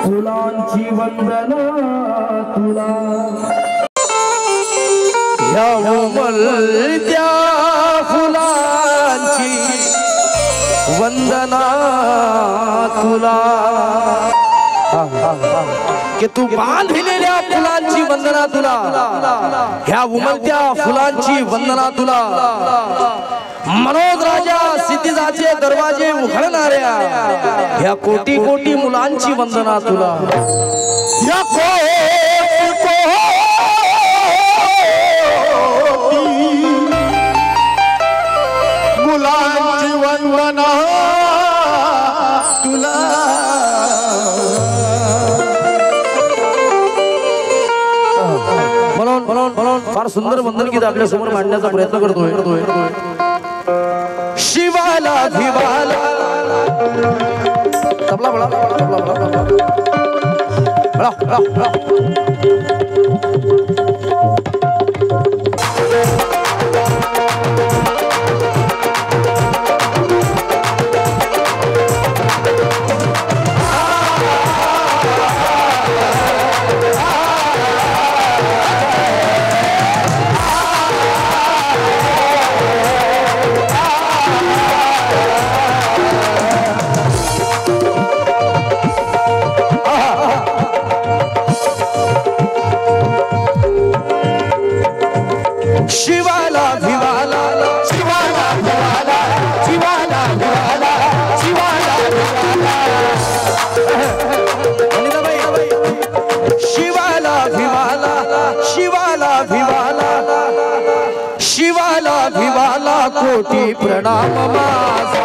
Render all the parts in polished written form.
फुलांची वंदना तुला ह्या उमलत्या फुलांची वंदना तुला की तू बांधलेल्या फुलांची वंदना तुला ह्या उमलत्या फुलांची वंदना तुला मनोज राजा सिद्धीजाचे दरवाजे उघडणाऱ्या ह्या कोटी कोटी मुलांची वंदना तुला या मुलांची वंदना तुला म्हणून फार सुंदर वंदन गीत आपल्या समोर मांडण्याचा प्रयत्न करतोय शिवाला भिवाला तबला बळा तबला बळा शिवाला भिवाला शिवाला भिवाला शिवाला भिवाला शिवाला शिवाला भिवाला शिवाला भिवाला शिवाला भिवाला कोटी प्रणाम माझा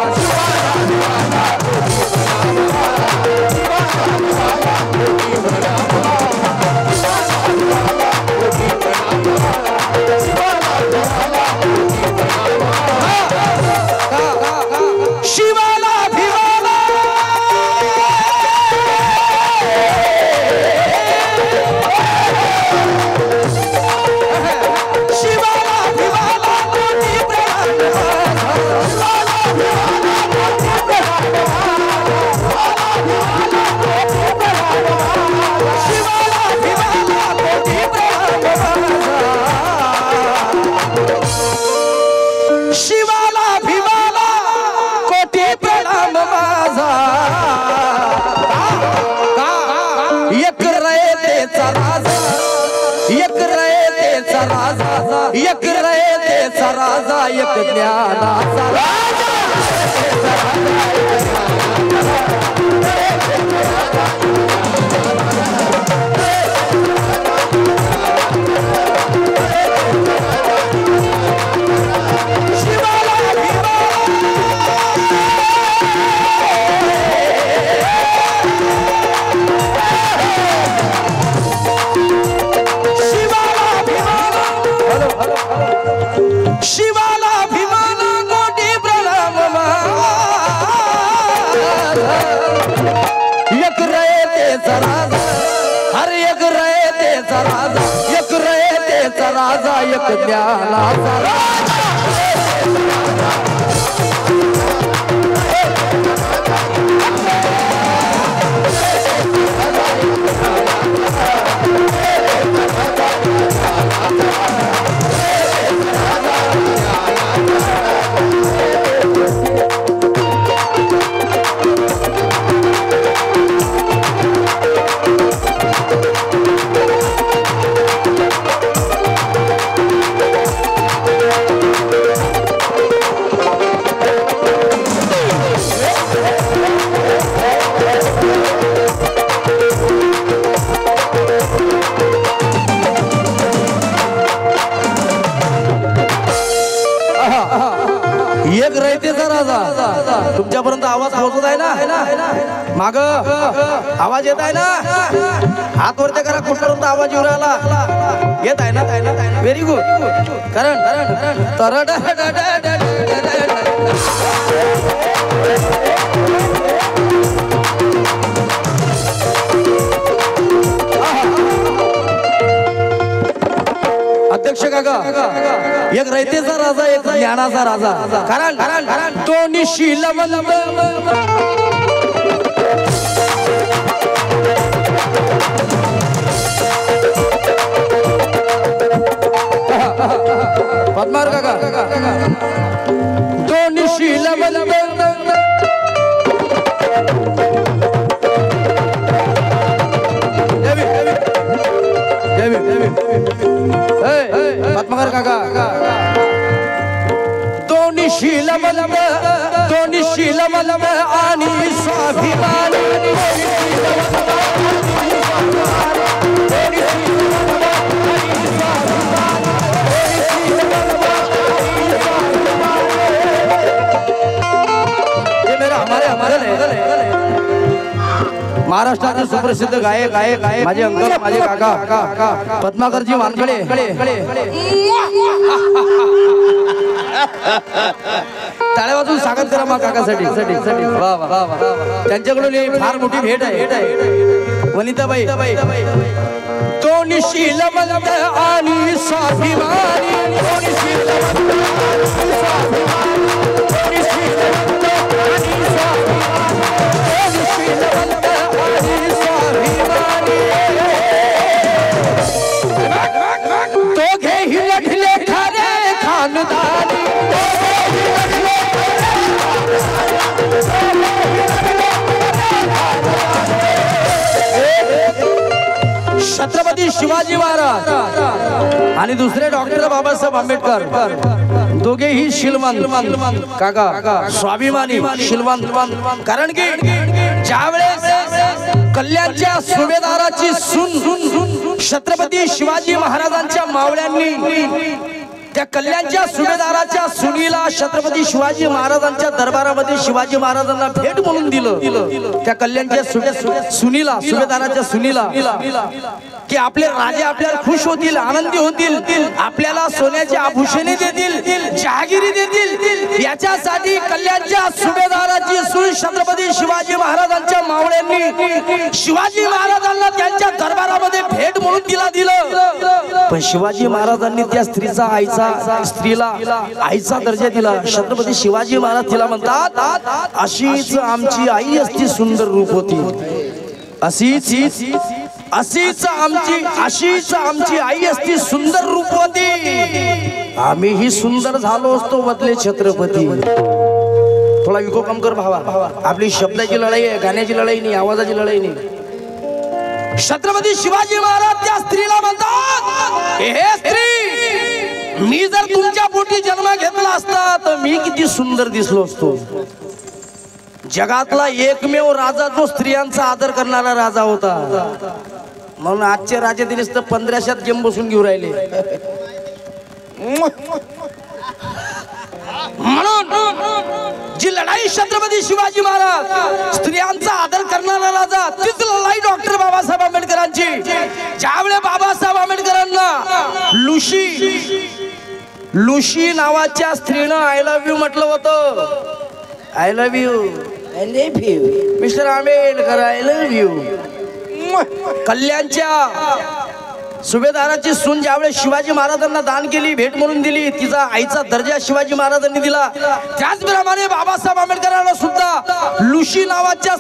शिवाला भिवाला शिवाला भिवाला कोटी प्रणाम माझा एक रयतेचा राजा एक रयतेचा राजा एक रयतेचा राजा एक ज्ञानाचा राजा शिवाला भिवाला कोटी प्रणाम एक रयतेचा राजा हर एक रयतेचा राजा एक रयतेचा राजा एक ज्ञानाचा राजा रयतेचा राजा तुमच्यापर्यंत आवाज पोहोचत आहे ना माग आवाज येत आहे ना हात वरती करा कुठपर्यंत आवाज येऊ राहिला येत आहे ना व्हेरी गुड कारण अध्यक्ष काका एक रयतेचा राजा एक ज्ञानाचा राजा कारण दोन्ही शीलवंत पद्मार काका दोन्ही शीलवंत पद्माकर काका दोन्ही शीलवंत आणि स्वाभिमान महाराष्ट्राचे सुप्रसिद्ध गायक माझे अंकल माझे काका पद्माकरजी वानखडे टाळ्या वाजून स्वागत करा मा काकासाठी त्यांच्याकडून फार मोठी भेट आहे वनिताबाई दोन्ही शीलवंत आणि स्वाभिमानी दोघे ही लढले खरे खानदानी छत्रपती शिवाजी महाराज आणि दुसरे डॉक्टर बाबासाहेब आंबेडकर दोघेही शीलवंत काका स्वाभिमानी शीलवंत कारण की ज्यावेळेस कल्याणच्या सुभेदाराची सून छत्रपती शिवाजी महाराजांच्या मावळ्यांनी त्या कल्याणच्या सुभेदाराच्या सुनीला छत्रपती शिवाजी महाराजांच्या दरबारामध्ये शिवाजी महाराजांना भेट म्हणून दिलं त्या कल्याणच्या सुनीला सुभेदाराच्या सुनीला की आपले राजे आपल्याला खुश होतील आनंदी होतील आपल्याला सोन्याची आभूषणे देतील जहागिरी देतील याच्यासाठी कल्याणच्या सुभेदाराची सून छत्रपती शिवाजी महाराजांच्या मावळ्यांनी शिवाजी महाराजांना त्यांच्या दरबारामध्ये भेट म्हणून दिलं पण शिवाजी महाराजांनी त्या स्त्रीला आईचा दर्जा दिला छत्रपती शिवाजी महाराज तिला म्हणतात अशीच आमची आई असती सुंदर रूप होती अशीच आमची आई असती सुंदर रूप होती आम्ही ही सुंदर झालो असतो बदले छत्रपती थोडा विको कम कर भावा आपली शब्दाची लढाई आहे गाण्याची लढाई नाही आवाजाची लढाई नाही छत्रपती शिवाजी महाराज त्या स्त्रीला म्हणतात हे स्त्री मी जर तुमच्या पोटी जन्म घेतला असता तर मी किती सुंदर दिसलो असतो जगातला एकमेव राजा जो स्त्रियांचा आदर करणारा राजा होता म्हणून आजचे राजे दिलेस तर 1500 जेम बसून घेऊन राहिले म्हणून जी लढाई छत्रपती शिवाजी महाराज स्त्रियांचा आदर करणारा राजा तीच लढाई डॉक्टर बाबासाहेब आंबेडकरांची ज्यावेळेस बाबासाहेब आंबेडकरांना लुशी नावाच्या स्त्रीनं आय लव्ह यू म्हटलं होतं I love you mister Ambedkar I love you कल्याणच्या सुभेदाराची सून ज्यावेळेस शिवाजी महाराजांना दान केली भेट म्हणून दिली तिचा आईचा दर्जा शिवाजी महाराजांनी दिला त्याचप्रमाणे बाबासाहेब आंबेडकरांना सुद्धा लुशी नावाच्या